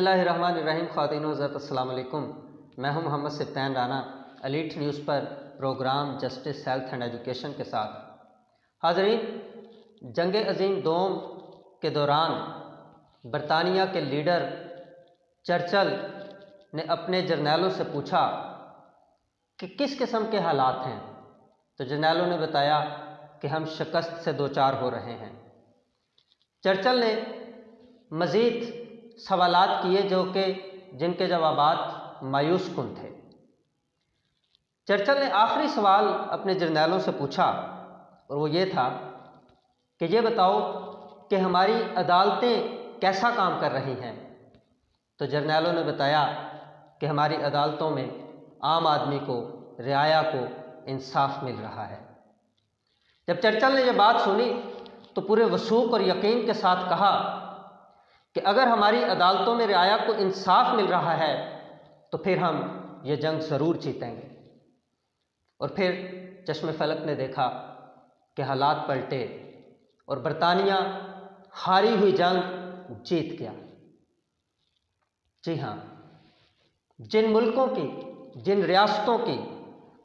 बिस्मिल्लाहिर्रहमानिर्रहीम। ख़वातीन व हज़रात अस्सलाम वालेकुम। मैं हूं मोहम्मद सिब्तान राना, एलीट न्यूज़ पर programme justice health and education के साथ। हाज़रीन, जंग अज़ीम दोम के दौरान बरतानिया के लीडर चर्चिल ने अपने जर्नैलों से पूछा कि किस किस्म के हालात हैं, तो जर्नैलों ने बताया कि हम शिकस्त से दो चार हो रहे हैं। चर्चिल ने मज़ीद सवालात किए जिनके जवाबात मायूस कुन थे। चर्चिल ने आखिरी सवाल अपने जर्नैलों से पूछा और वो ये था कि ये बताओ कि हमारी अदालतें कैसा काम कर रही हैं। तो जर्नैलों ने बताया कि हमारी अदालतों में आम आदमी को, रियाया को इंसाफ मिल रहा है। जब चर्चिल ने यह बात सुनी तो पूरे वसूख और यकीन के साथ कहा कि अगर हमारी अदालतों में रियाया को इंसाफ मिल रहा है तो फिर हम ये जंग ज़रूर जीतेंगे। और फिर चश्मे फलक ने देखा कि हालात पलटे और बरतानिया हारी हुई जंग जीत गया। जी हाँ, जिन मुल्कों की, जिन रियासतों की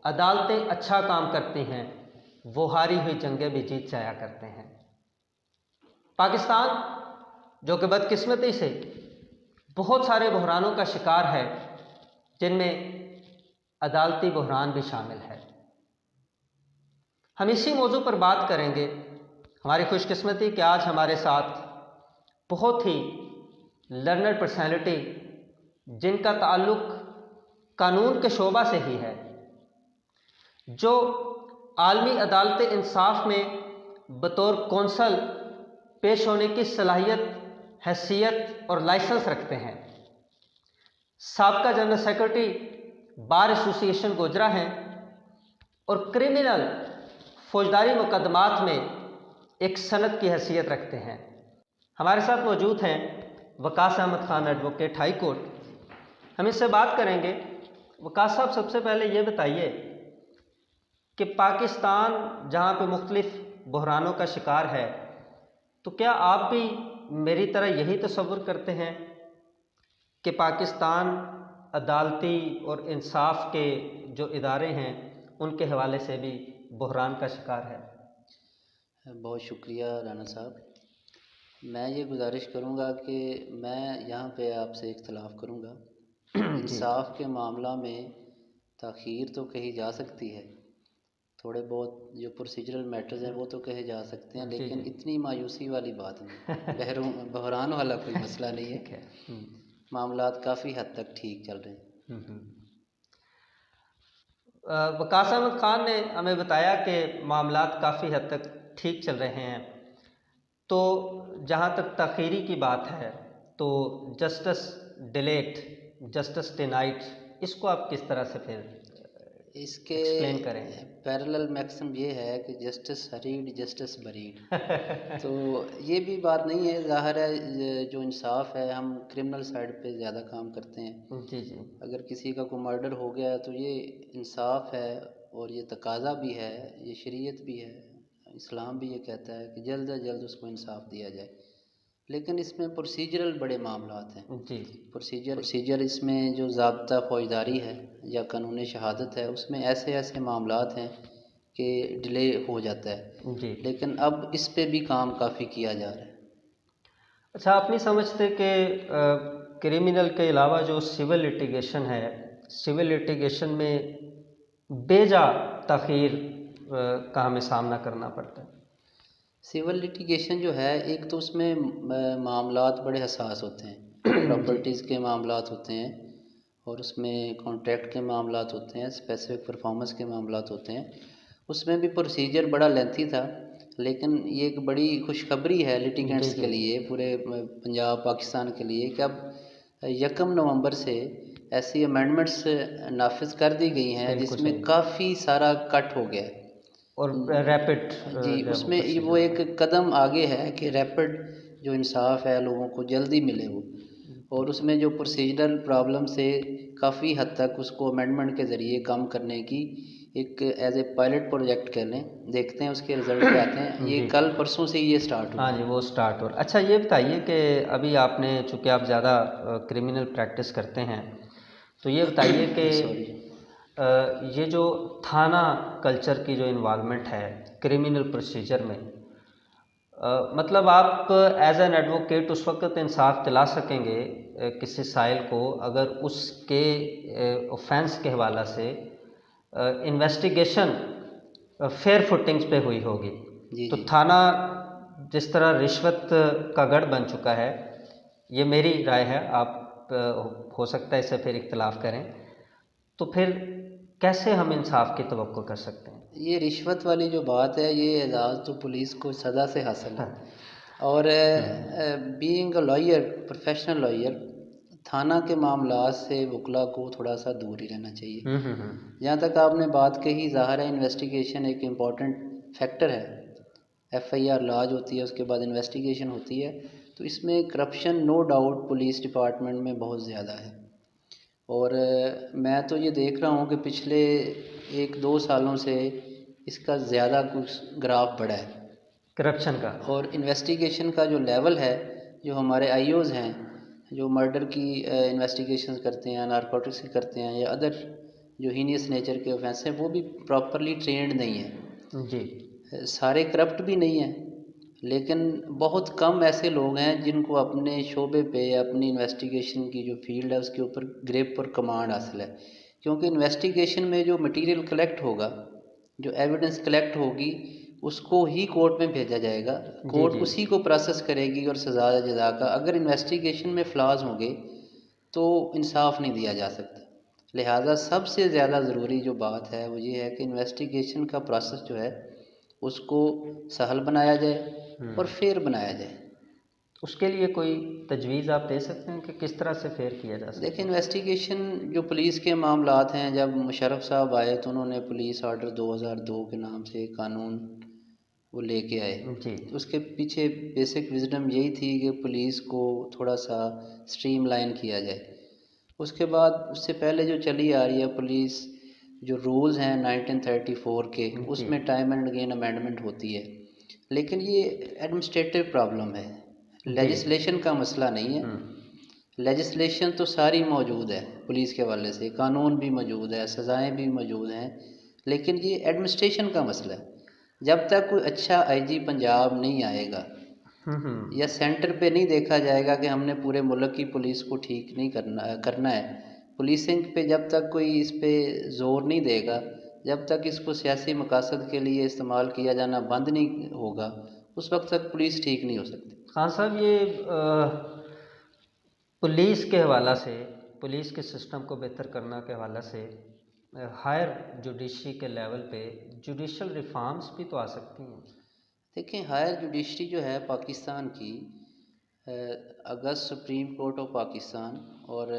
अदालतें अच्छा काम करती हैं वो हारी हुई जंगें भी जीत जाया करते हैं। पाकिस्तान जो कि बदकिस्मती से बहुत सारे बहरानों का शिकार है, जिनमें अदालती बहरान भी शामिल है। हम इसी मौजू पर बात करेंगे। हमारी खुशकिस्मती कि आज हमारे साथ बहुत ही लर्नर पर्सनैलिटी, जिनका ताल्लुक़ कानून के शोबा से ही है, जो आलमी अदालत इंसाफ में बतौर कौंसल पेश होने की सलाहियत, हैसियत और लाइसेंस रखते हैं। साबका general secretary bar association Gojra हैं और क्रिमिनल फौजदारी मुकदमात में एक सनद की हैसियत रखते हैं। हमारे साथ मौजूद हैं Waqas Ahmed Khan, advocate high court. हम इससे बात करेंगे। वकास साहब, सबसे पहले ये बताइए कि पाकिस्तान जहाँ पे मुख्तलिफ बहरानों का शिकार है, तो क्या आप भी मेरी तरह यही तसव्वुर करते हैं कि पाकिस्तान अदालती और इंसाफ के जो इदारे हैं उनके हवाले से भी बहरान का शिकार है? बहुत शुक्रिया राना साहब। मैं ये गुजारिश करूँगा कि मैं यहाँ पे आपसे इख्तलाफ करूँगा। इंसाफ के मामला में ताख़ीर तो कही जा सकती है, थोड़े बहुत जो प्रोसीजरल मैटर्स हैं वो तो कहे जा सकते हैं, लेकिन इतनी मायूसी वाली बात नहीं, बहरान वाला कोई मसला नहीं है। मामलात काफ़ी हद तक ठीक चल रहे हैं। वकास अहमद खान ने हमें बताया कि मामलात काफ़ी हद तक ठीक चल रहे हैं। तो जहाँ तक ताख़ीरी की बात है, तो जस्टिस डिलेट, जस्टिस डिनाइड, इसको आप किस तरह से फिर इसके एक्सप्लेन करें? पैरेलल मैक्सिम ये है कि जस्टिस हरीड जस्टिस बरीड। तो ये भी बात नहीं है, ज़ाहिर है जो इंसाफ है, हम क्रिमिनल साइड पे ज़्यादा काम करते हैं। जी जी। अगर किसी का कोई मर्डर हो गया तो ये इंसाफ है और ये तकाज़ा भी है, ये शरीयत भी है, इस्लाम भी ये कहता है कि जल्द से जल्द उसको इंसाफ दिया जाए। लेकिन इसमें प्रोसीजरल बड़े मामलात हैं। जी। प्रोसीजर इसमें जो ज़ाब्ता फ़ौजदारी है या कानून शहादत है, उसमें ऐसे ऐसे मामलात हैं कि डिले हो जाता है जी। लेकिन अब इस पे भी काम काफ़ी किया जा रहा है। अच्छा, आप नहीं समझते कि क्रिमिनल के अलावा जो सिविल लिटिगेशन है, सिविल लिटिगेशन में बेजा ताख़ीर का हमें सामना करना पड़ता है? सिविल लिटिगेशन जो है, एक तो उसमें मामलात बड़े हसास होते हैं, प्रॉपर्टीज़ के मामलात होते हैं और उसमें कॉन्ट्रैक्ट के मामलात होते हैं, स्पेसिफिक परफॉर्मेंस के मामलात होते हैं। उसमें भी प्रोसीजर बड़ा लेंथी था, लेकिन ये एक बड़ी खुशखबरी है लिटिगेंट्स के लिए, पूरे पंजाब पाकिस्तान के लिए, कि अब 1 नवंबर से ऐसी अमेंडमेंट्स नाफिज कर दी गई हैं जिसमें काफ़ी सारा कट हो गया है और रैपिड जी, उसमें वो एक कदम आगे है कि रैपिड जो इंसाफ है लोगों को जल्दी मिले वो, और उसमें जो प्रोसीजरल प्रॉब्लम से काफ़ी हद तक उसको अमेंडमेंट के ज़रिए कम करने की एक एज ए पायलट प्रोजेक्ट कह लें, देखते हैं उसके रिजल्ट क्या आते हैं। ये जी। कल परसों से ये स्टार्ट हुआ हाँ है। जी, वो स्टार्ट हो रहा। अच्छा ये बताइए कि अभी आपने, चूँकि आप ज़्यादा क्रिमिनल प्रैक्टिस करते हैं, तो ये बताइए कि सॉरी। ये जो थाना कल्चर की जो इन्वॉल्वमेंट है क्रिमिनल प्रोसीजर में, मतलब आप एज एन एडवोकेट उस वक्त इंसाफ दिला सकेंगे किसी साइल को अगर उसके ऑफेंस के हवाला से इन्वेस्टिगेशन फेयर फुटिंग्स पे हुई होगी। जी तो जी। थाना जिस तरह रिश्वत का गढ़ बन चुका है, ये मेरी राय है, आप हो सकता है इससे फिर इख्तलाफ करें, तो फिर कैसे हम इंसाफ की तवक्को कर सकते हैं? ये रिश्वत वाली जो बात है, ये एजाज़ तो पुलिस को सज़ा से हासिल है। हाँ। और being a lawyer, professional lawyer, थाना के मामलात से वकला को थोड़ा सा दूर ही रहना चाहिए। जहाँ तक आपने बात कही, ज़ाहिर है इन्वेस्टिगेशन एक इम्पॉर्टेंट फैक्टर है। एफआईआर लॉज होती है, उसके बाद इन्वेस्टिगेशन होती है, तो इसमें corruption no doubt police department में बहुत ज़्यादा है। और मैं तो ये देख रहा हूँ कि पिछले 1-2 सालों से इसका ज़्यादा कुछ ग्राफ बढ़ा है। करप्शन का। और इन्वेस्टिगेशन का जो लेवल है, जो हमारे आईओज़ हैं, जो मर्डर की इन्वेस्टिगेशंस करते हैं, नारकोटिक्स की करते हैं, या अदर जो हीनियस नेचर के ऑफेंस हैं, वो भी प्रॉपरली ट्रेंड नहीं है। जी सारे करप्ट भी नहीं हैं, लेकिन बहुत कम ऐसे लोग हैं जिनको अपने शोबे पे या अपनी इन्वेस्टिगेशन की जो फील्ड है उसके ऊपर ग्रिप और कमांड हासिल है। क्योंकि इन्वेस्टिगेशन में जो मटेरियल कलेक्ट होगा, जो एविडेंस कलेक्ट होगी, उसको ही कोर्ट में भेजा जाएगा। जी कोर्ट जी। उसी को प्रोसेस करेगी और सज़ा जज़ा का। अगर इन्वेस्टिगेशन में फ्लॉज होंगे तो इंसाफ नहीं दिया जा सकता। लिहाजा सबसे ज़्यादा ज़रूरी जो बात है वो ये है कि इन्वेस्टिगेशन का प्रोसेस जो है उसको सहल बनाया जाए और फेयर बनाया जाए। उसके लिए कोई तजवीज़ आप दे सकते हैं कि किस तरह से फेयर किया जा सकता देखिए, इन्वेस्टिगेशन जो पुलिस के मामलात हैं, जब मुशर्रफ साहब आए तो उन्होंने पुलिस ऑर्डर 2002 के नाम से कानून वो लेके आए। है? जी तो उसके पीछे बेसिक विजडम यही थी कि पुलिस को थोड़ा सा स्ट्रीमलाइन किया जाए। उसके बाद उससे पहले जो चली आ रही है पुलिस, जो रूल्स हैं 1934 के, जी। उसमें टाइम एंड अगेन अमेंडमेंट होती है। लेकिन ये एडमिनिस्ट्रेटिव प्रॉब्लम है, जी। लेजिस्लेशन का मसला नहीं है। लेजिस्लेशन तो सारी मौजूद है, पुलिस के हवाले से कानून भी मौजूद है, सज़ाएं भी मौजूद हैं, लेकिन ये एडमिनिस्ट्रेशन का मसला है। जब तक कोई अच्छा आईजी पंजाब नहीं आएगा या सेंटर पे नहीं देखा जाएगा कि हमने पूरे मुल्क की पुलिस को ठीक नहीं करना है, पुलिसिंग पे जब तक कोई इस पे ज़ोर नहीं देगा, जब तक इसको सियासी मकासद के लिए इस्तेमाल किया जाना बंद नहीं होगा, उस वक्त तक पुलिस ठीक नहीं हो सकती। खान साहब, ये पुलिस के हवाला से, पुलिस के सिस्टम को बेहतर करने के हवाला से हायर जुडिशरी के लेवल पे जुडिशल रिफॉर्म्स भी तो आ सकती हैं। देखिए, हायर जुडिशरी जो है पाकिस्तान की, अगस्त सुप्रीम कोर्ट ऑफ पाकिस्तान, और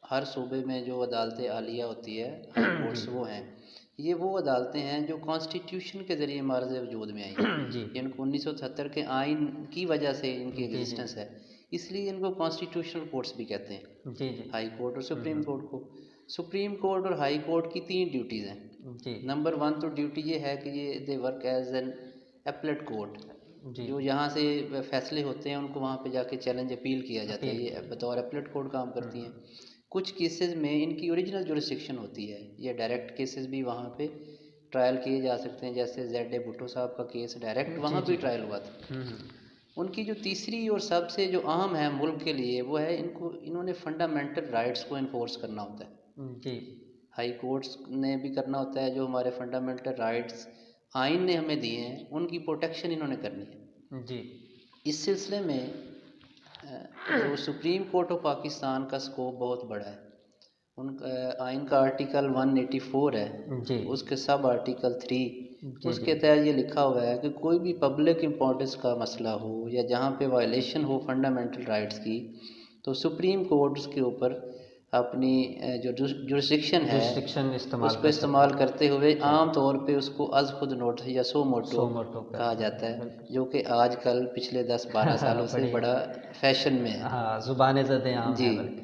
हर सूबे में जो अदालत आलिया होती है, हाई कोर्ट्स, वो हैं। ये वो अदालतें हैं जो कॉन्स्टिट्यूशन के ज़रिए मार्ज़ वजूद में आई हैं। जी इनको 1977 के आइन की वजह से इनकी जी जी एग्जिस्टेंस है, इसलिए इनको कॉन्स्टिट्यूशनल कोर्ट्स भी कहते हैं, जी जी हाई कोर्ट और सुप्रीम कोर्ट को। सुप्रीम कोर्ट और हाई कोर्ट की 3 ड्यूटीज़ हैं। जी नंबर 1 तो ड्यूटी ये है कि ये they work as an appellate court, जी। जो यहाँ से फैसले होते हैं उनको वहाँ पे जाके चैलेंज अपील किया जाता है। अपील ये किया बतौर एपलेट कोर्ट काम करती हैं। कुछ केसेस में इनकी ओरिजिनल जुरिस्डिक्शन होती है, ये डायरेक्ट केसेस भी वहाँ पे ट्रायल किए जा सकते हैं। जैसे जेड ए भुट्टो साहब का केस डायरेक्ट जी वहाँ जी। पे ट्रायल हुआ था। उनकी जो तीसरी और सबसे जो अहम है मुल्क के लिए, वो है इन्होंने फंडामेंटल राइट्स को इन्फोर्स करना होता है। जी हाई कोर्ट्स ने भी करना होता है, जो हमारे फंडामेंटल राइट्स आइन ने हमें दिए हैं उनकी प्रोटेक्शन इन्होंने करनी है। जी इस सिलसिले में जो सुप्रीम कोर्ट ऑफ पाकिस्तान का स्कोप बहुत बड़ा है। उन आइन का आर्टिकल 184 है, जी उसके सब आर्टिकल 3, जी जी उसके तहत ये लिखा हुआ है कि कोई भी पब्लिक इम्पोर्टेंस का मसला हो या जहाँ पे वायलेशन हो फंडामेंटल राइट्स की, तो सुप्रीम कोर्ट उसके ऊपर अपनी जो जुरिस्डिक्शन है जुरिस्डिक्शन इस्तेमाल उसको कर सकता इस्तेमाल है। करते हुए जी। आम तौर पे उसको अज़ खुद नोटिस या सो मोटो सो मोटो कहा करते जाता हैं, है, बिल्कुल। जो कि आजकल पिछले 10-12 सालों से बड़ी, बड़ा फैशन में है। हाँ, ज़ुबान ज़द आम जी। है बल्कि।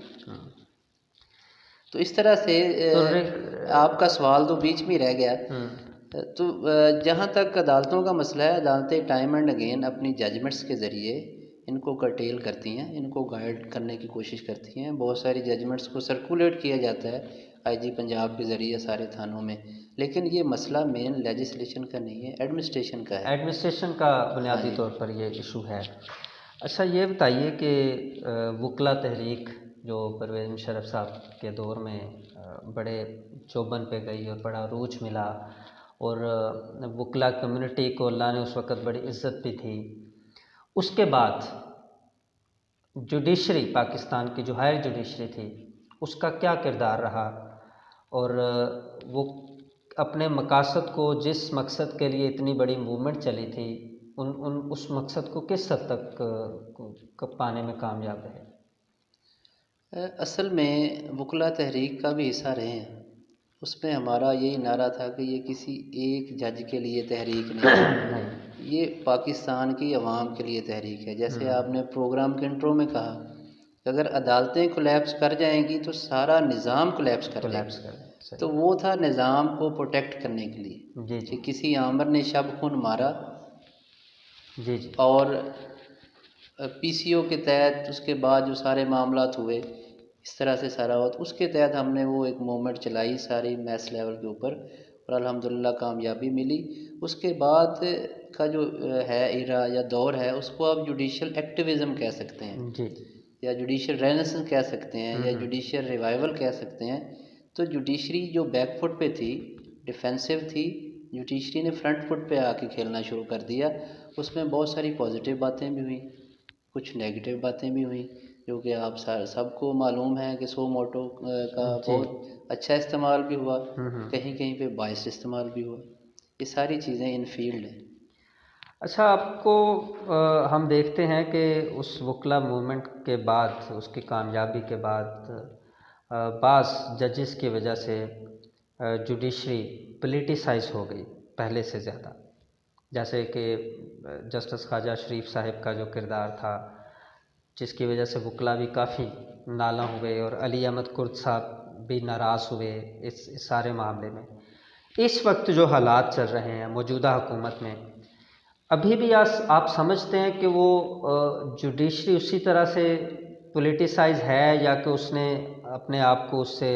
तो इस तरह से तो आपका सवाल तो बीच में ही रह गया। तो जहाँ तक अदालतों का मसला है, अदालतें टाइम एंड अगेन अपनी जजमेंट्स के ज़रिए इनको कर्टेल करती हैं, इनको गाइड करने की कोशिश करती हैं। बहुत सारी जजमेंट्स को सर्कुलेट किया जाता है आईजी पंजाब के ज़रिए सारे थानों में, लेकिन ये मसला मेन लेजिस्लेशन का नहीं है, एडमिनिस्ट्रेशन का है। एडमिनिस्ट्रेशन का हाँ बुनियादी जी। तौर पर ये इशू है। अच्छा ये बताइए कि वकला तहरीक जो परवेज़ मुशर्रफ साहब के दौर में बड़े चौबन पे गई और बड़ा रूज मिला, और वकला कम्युनिटी को अल्लाह ने उस वक़्त बड़ी इज़्ज़त भी थी। उसके बाद जुडिशरी, पाकिस्तान की जो हायर जुडिशरी थी, उसका क्या किरदार रहा, और वो अपने मकासद को, जिस मकसद के लिए इतनी बड़ी मूवमेंट चली थी, उस मकसद को किस हद तक पाने में कामयाब है? असल में वकला तहरीक का भी हिस्सा रहे हैं। उसमें हमारा यही नारा था कि ये किसी एक जज के लिए तहरीक नहीं है, नहीं। ये पाकिस्तान की आवाम के लिए तहरीक है। जैसे आपने प्रोग्राम के इंट्रो में कहा कि अगर अदालतें कोलैप्स कर जाएंगी तो सारा निज़ाम कोलैप्स कर कोलैप्स जाएगा। कर, तो सही। वो था निज़ाम को प्रोटेक्ट करने के लिए जी कि जी किसी आमर ने शब खून मारा जी जी और पीसीओ के तहत उसके बाद जो सारे मामलात हुए, इस तरह से सारा हुआ, तो उसके तहत हमने वो एक मूवमेंट चलाई सारी मैस लेवल के ऊपर, और अल्हम्दुलिल्लाह कामयाबी मिली। उसके बाद का जो है इरा या दौर है, उसको आप जुडिशल एक्टिविज़म कह सकते हैं, जी। या जुडिशल रेनेसेंस कह सकते हैं, या जुडिशल रिवाइवल कह सकते हैं। तो जुडिशरी जो बैकफुट पे थी, डिफेंसिव थी, जुडिशरी ने फ्रंट फुट पे आके खेलना शुरू कर दिया। उसमें बहुत सारी पॉजिटिव बातें भी हुई, कुछ नेगेटिव बातें भी हुई, जो कि आप सबको मालूम है कि सो मोटो का जी। बहुत अच्छा इस्तेमाल भी हुआ, कहीं कहीं पे बाइस इस्तेमाल भी हुआ। ये सारी चीज़ें इन फील्ड हैं। अच्छा आपको हम देखते हैं कि उस वकला मूवमेंट के बाद, उसकी कामयाबी के बाद, बाज़ जजेस की वजह से जुडिशरी पॉलिटिसाइज हो गई पहले से ज़्यादा। जैसे कि जस्टिस ख्वाजा शरीफ साहब का जो किरदार था, जिसकी वजह से वकला भी काफ़ी नाला हुए, और अली अहमद कुर्द साहब भी नाराज़ हुए इस सारे मामले में। इस वक्त जो हालात चल रहे हैं मौजूदा हुकूमत में, अभी भी आप समझते हैं कि वो जुडिशरी उसी तरह से पॉलिटिसाइज है, या कि उसने अपने आप को उससे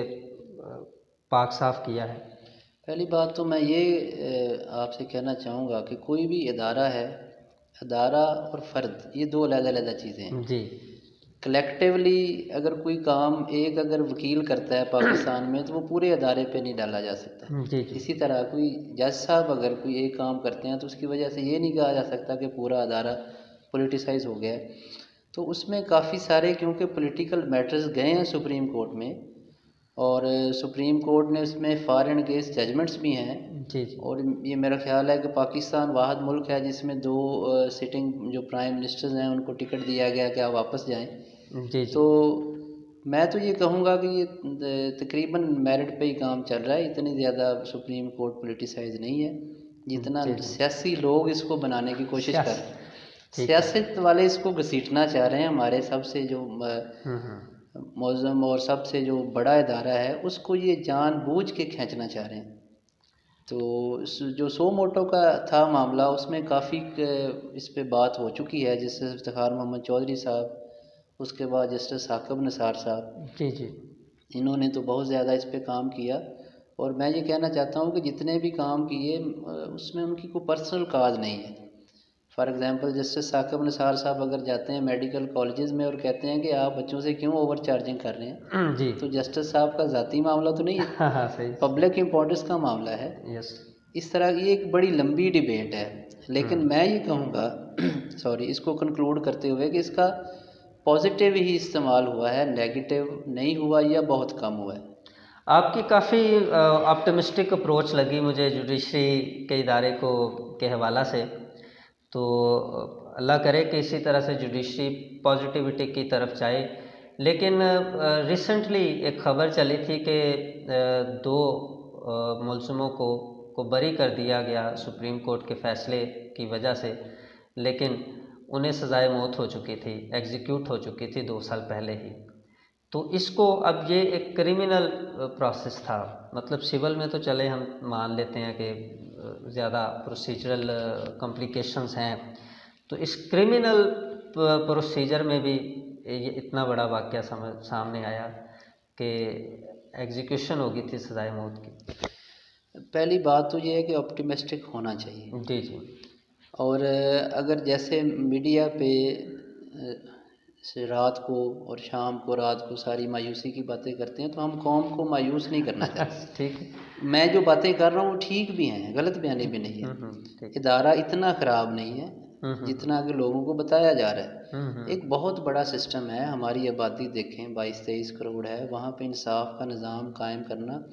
पाक साफ किया है? पहली बात तो मैं ये आपसे कहना चाहूँगा कि कोई भी इदारा है, अदारा और फ़र्द ये दो अलग-अलग चीज़ें हैं। जी कलेक्टिवली अगर कोई काम एक अगर वकील करता है पाकिस्तान में, तो वो पूरे अदारे पे नहीं डाला जा सकता। जी जी इसी तरह कोई जज साहब अगर कोई एक काम करते हैं तो उसकी वजह से ये नहीं कहा जा सकता कि पूरा अदारा पॉलिटिसाइज हो गया है। तो उसमें काफ़ी सारे क्योंकि पॉलिटिकल मैटर्स गए हैं सुप्रीम कोर्ट में, और सुप्रीम कोर्ट ने उसमें फॉर एंड अगेंस्ट जजमेंट्स भी हैं। जी जी और ये मेरा ख्याल है कि पाकिस्तान वाहिद मुल्क है जिसमें दो सिटिंग जो प्राइम मिनिस्टर्स हैं उनको टिकट दिया गया कि आप वापस जाएं। जी जी तो मैं तो ये कहूँगा कि ये तकरीबन मेरिट पे ही काम चल रहा है, इतनी ज़्यादा सुप्रीम कोर्ट पॉलिटिसाइज नहीं है जितना जी जी सियासी लोग इसको बनाने की कोशिश कर सियास रहे हैं। ठीक है। सियासत वाले इसको घसीटना चाह रहे हैं, हमारे सबसे जो मौज़म और सबसे जो बड़ा इदारा है उसको ये जानबूझ के खींचना चाह रहे हैं। तो जो सो मोटो का था मामला, उसमें काफ़ी इस पे बात हो चुकी है, जैसे इफ्तिखार मोहम्मद चौधरी साहब, उसके बाद जस्टिस साकिब निसार साहब, जी जी इन्होंने तो बहुत ज़्यादा इस पे काम किया। और मैं ये कहना चाहता हूँ कि जितने भी काम किए उसमें उनकी कोई पर्सनल काज नहीं है। For example justice Saqib Nisar साहब अगर जाते हैं मेडिकल कॉलेजेस में और कहते हैं कि आप बच्चों से क्यों ओवर चार्जिंग कर रहे हैं, जी तो जस्टिस साहब का ज़ाती मामला तो नहीं है, हाँ हाँ सही। पब्लिक इम्पोर्टेंस का मामला है। यस। इस तरह की एक बड़ी लंबी डिबेट है, लेकिन मैं ये कहूँगा सॉरी इसको कंक्लूड करते हुए कि इसका पॉजिटिव ही इस्तेमाल हुआ है, नेगेटिव नहीं हुआ या बहुत कम हुआ है। आपकी काफ़ी ऑप्टिमिस्टिक अप्रोच लगी मुझे जुडिशरी के इदारे को के हवाला से। तो अल्लाह करे कि इसी तरह से जुडिशरी पॉजिटिविटी की तरफ जाए। लेकिन रिसेंटली एक ख़बर चली थी कि दो मुलज़िमों को बरी कर दिया गया सुप्रीम कोर्ट के फ़ैसले की वजह से, लेकिन उन्हें सज़ाए मौत हो चुकी थी, एग्जीक्यूट हो चुकी थी 2 साल पहले ही। तो इसको अब ये एक क्रिमिनल प्रोसेस था, मतलब सिविल में तो चले हम मान लेते हैं कि ज़्यादा प्रोसीजरल कॉम्प्लिकेशंस हैं, तो इस क्रिमिनल प्रोसीजर में भी ये इतना बड़ा वाक़या सामने आया कि एग्जीक्यूशन हो गई थी सज़ाए मौत की। पहली बात तो ये है कि ऑप्टिमिस्टिक होना चाहिए। जी जी। और अगर जैसे मीडिया पे से रात को और शाम को रात को सारी मायूसी की बातें करते हैं, तो हम कौम को मायूस नहीं करना चाहते। ठीक है। मैं जो बातें कर रहा हूँ वो ठीक भी हैं, गलत बयानी भी नहीं है। ठीक। इदारा इतना ख़राब नहीं है जितना कि लोगों को बताया जा रहा है। एक बहुत बड़ा सिस्टम है, हमारी आबादी देखें 22-23 करोड़ है, वहाँ पे इंसाफ का निज़ाम कायम करना।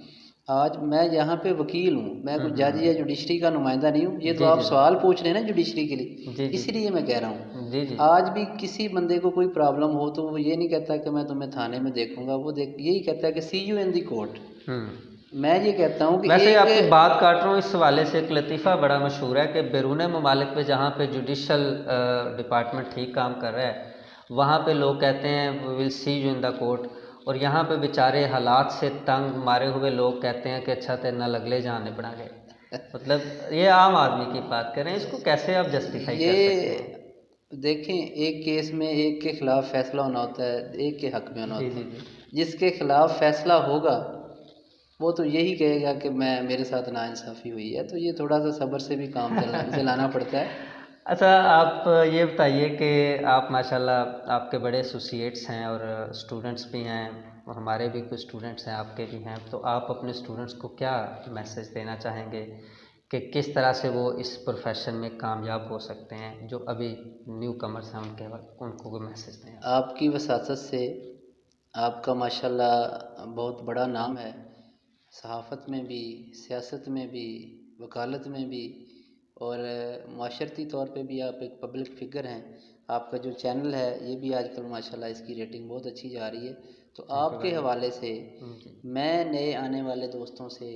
आज मैं यहाँ पे वकील हूँ, मैं कोई जज या जुडिशरी का नुमाइंदा नहीं हूँ। ये तो जी आप जी सवाल पूछ रहे हैं ना जुडिशरी के लिए, जी जी इसलिए मैं कह रहा हूँ। जी जी। आज भी किसी बंदे को कोई प्रॉब्लम हो तो वो ये नहीं कहता कि मैं तुम्हें थाने में देखूंगा, वो यही कहता है कि सी यू इन दी कोर्ट। मैं ये कहता हूँ कि वैसे आपकी एक बात काट रहा हूँ इस हवाले से, एक लतीफ़ा बड़ा मशहूर है कि बैरून ममालिक पे जहाँ पे जुडिशल डिपार्टमेंट ठीक काम कर रहा है, वहाँ पे लोग कहते हैं we will see you in the court, और यहाँ पे बेचारे हालात से तंग मारे हुए लोग कहते हैं कि अच्छा तेरे नाल अगले जाने पड़ा गए। मतलब ये आम आदमी की बात करें, इसको कैसे आप जस्टिफाई कर सकते हैं? ये देखें, एक केस में एक के खिलाफ फैसला होना होता है, एक के हक में होना जी होता जी है। जी जिसके खिलाफ फैसला होगा वो तो यही कहेगा कि मैं मेरे साथ नाइंसाफ़ी हुई है, तो ये थोड़ा सा सब्र से भी काम चलाना पड़ता है। अच्छा, आप ये बताइए कि आप माशाल्लाह आपके बड़े एसोसिएट्स हैं और स्टूडेंट्स भी हैं, और हमारे भी कुछ स्टूडेंट्स हैं, आपके भी हैं, तो आप अपने स्टूडेंट्स को क्या मैसेज देना चाहेंगे कि किस तरह से वो इस प्रोफेशन में कामयाब हो सकते हैं, जो अभी न्यू कमर्स हैं उनको कोई मैसेज दें आप? आपकी वसासत से आपका माशाल्लाह बहुत बड़ा नाम है, सहाफ़त में भी, सियासत में भी, वकालत में भी, और माशरती तौर पे भी आप एक पब्लिक फ़िगर हैं। आपका जो चैनल है ये भी आजकल माशाल्लाह इसकी रेटिंग बहुत अच्छी जा रही है। तो थैंक यू आपके वेरी हवाले से मच। मैं नए आने वाले दोस्तों से,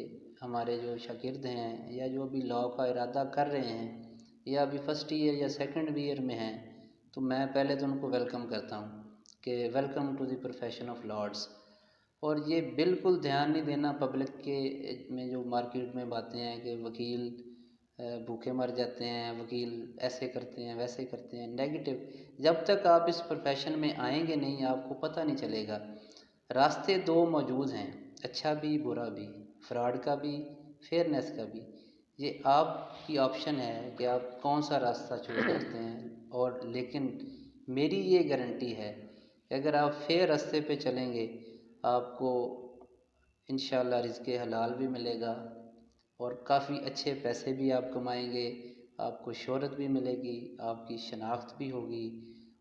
हमारे जो शागिर्द हैं या जो अभी लॉ का इरादा कर रहे हैं या अभी फर्स्ट ईयर या सेकंड ईयर में हैं, तो मैं पहले तो उनको वेलकम करता हूँ कि welcome to the profession of lords. और ये बिल्कुल ध्यान नहीं देना पब्लिक के में जो मार्केट में बातें हैं कि वकील भूखे मर जाते हैं, वकील ऐसे करते हैं वैसे करते हैं, नेगेटिव। जब तक आप इस प्रोफेशन में आएंगे नहीं आपको पता नहीं चलेगा। रास्ते दो मौजूद हैं, अच्छा भी बुरा भी, फ्रॉड का भी, फेयरनेस का भी। ये आपकी ऑप्शन है कि आप कौन सा रास्ता चूज़ करते हैं। और लेकिन मेरी ये गारंटी है कि अगर आप फेयर रास्ते पे चलेंगे आपको इंशाल्लाह रिज़्क़ हलाल भी मिलेगा और काफ़ी अच्छे पैसे भी आप कमाएंगे, आपको शोहरत भी मिलेगी, आपकी शनाख्त भी होगी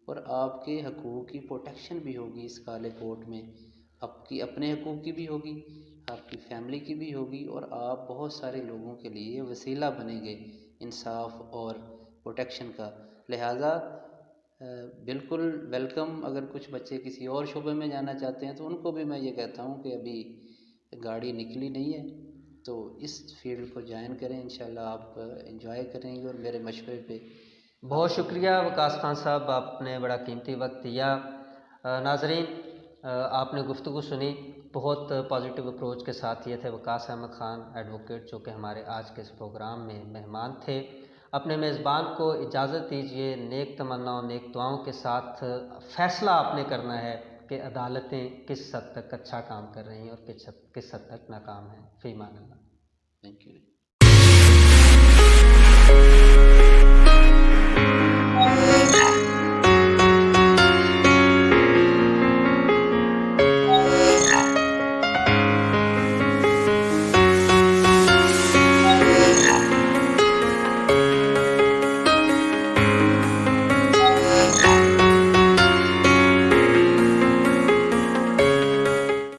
और आपके हकूक़ की प्रोटेक्शन भी होगी इस काले कोर्ट में। आपकी अपने हकूक़ की भी होगी, आपकी फैमिली की भी होगी और आप बहुत सारे लोगों के लिए वसीला बनेंगे इंसाफ और प्रोटेक्शन का। लिहाजा बिल्कुल वेलकम। अगर कुछ बच्चे किसी और शोबे में जाना चाहते हैं तो उनको भी मैं ये कहता हूँ कि अभी गाड़ी निकली नहीं है, तो इस फील्ड को ज्वाइन करें, इंशाल्लाह आप एंजॉय करेंगे और मेरे मशवरे पे बहुत शुक्रिया वकास खान साहब, आपने बड़ा कीमती वक्त दिया। नाजरीन, आपने गुफ्तगू सुनी, बहुत पॉजिटिव अप्रोच के साथ। ये थे वकास अहमद ख़ान एडवोकेट, जो कि हमारे आज के इस प्रोग्राम में मेहमान थे। अपने मेज़बान को इजाज़त दीजिए, नेक तमन्ना और नेक दुआओं के साथ फ़ैसला आपने करना है कि अदालतें किस हद तक अच्छा काम कर रही हैं और किस हद तक नाकाम हैं। फ़ी अमान अल्लाह।